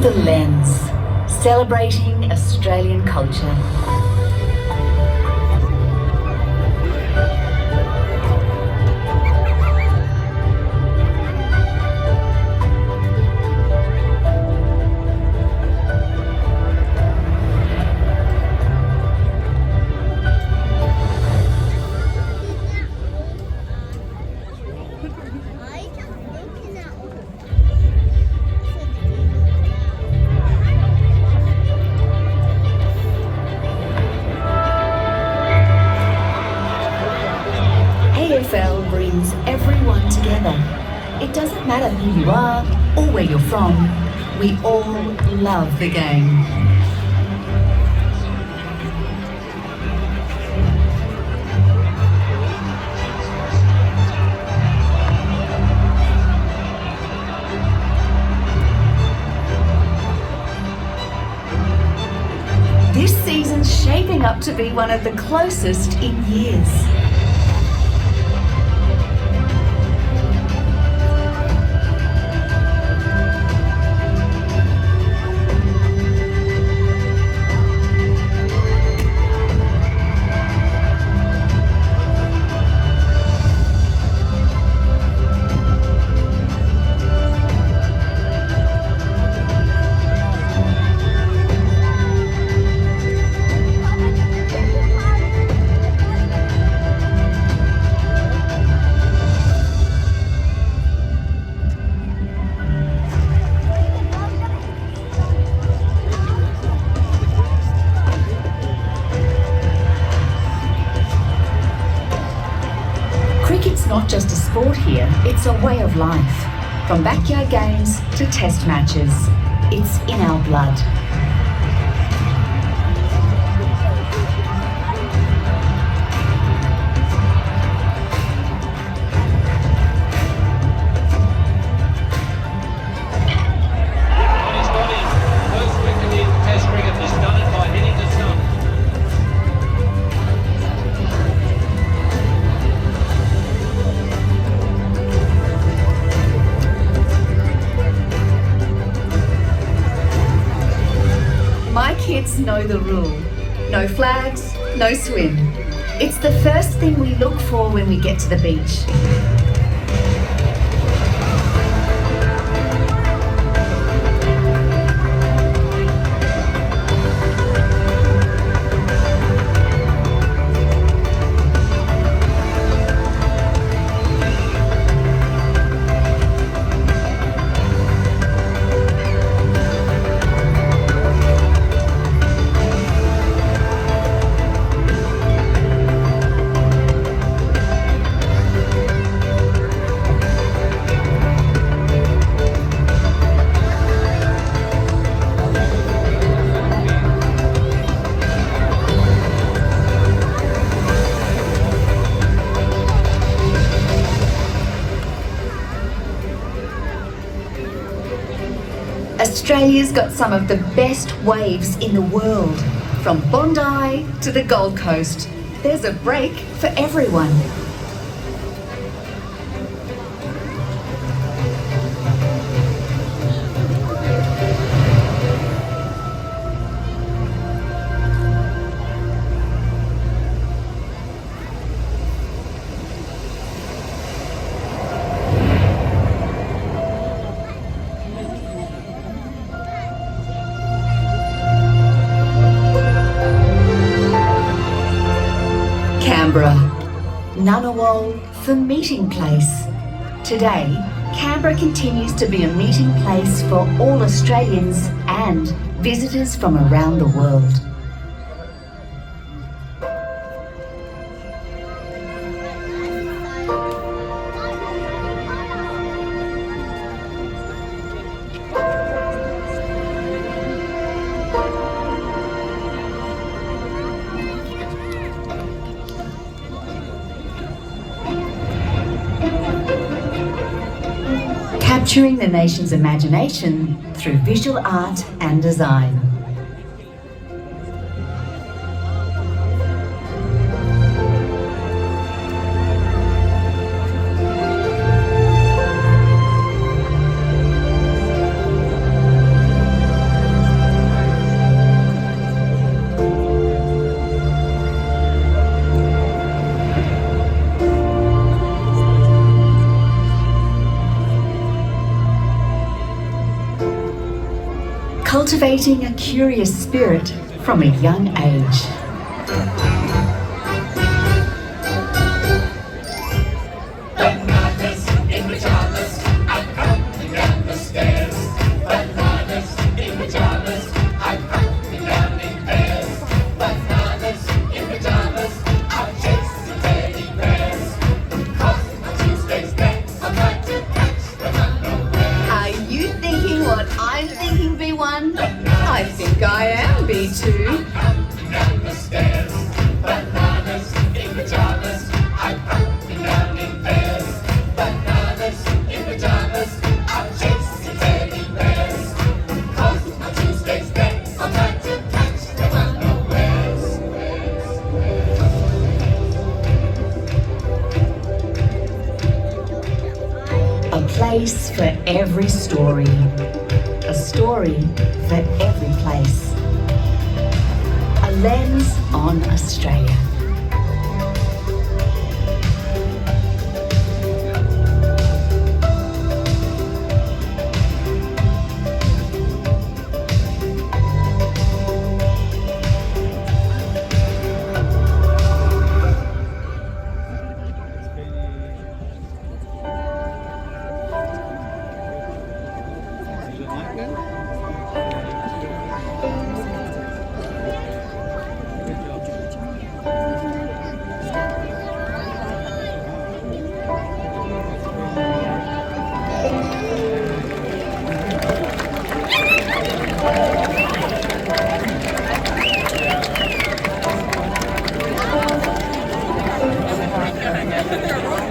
The Lens, celebrating Australian culture. AFL brings everyone together. It doesn't matter who you are or where you're from, we all love the game. This season's shaping up to be one of the closest in years. Cricket's not just a sport here, it's a way of life. From backyard games to test matches, it's in our blood. My kids know the rule. No flags, no swim. It's the first thing we look for when we get to the beach. Australia's got some of the best waves in the world. From Bondi to the Gold Coast, there's a break for everyone. Canberra, Ngunnawal for Meeting Place. Today, Canberra continues to be a meeting place for all Australians and visitors from around the world. Capturing the nation's imagination through visual art and design. cultivating a curious spirit from a young age. Bananas in pajamas, I'm coming down the stairs. Bananas in pajamas, I'm coming down in pairs. Bananas in pajamas, I'm chasing teddy bears. Cause my Tuesday's day, I'm trying to catch them unawares. Are you thinking what I'm thinking, B1? I think I am, B2. Coming down the stairs. Bananas in pajamas, I'm coming down in pairs. Bananas in pajamas, I'm chasing teddy bears. Cause my Tuesday's day, I'm trying to catch them unawares. A place for every story. A story for every place. A lens on Australia.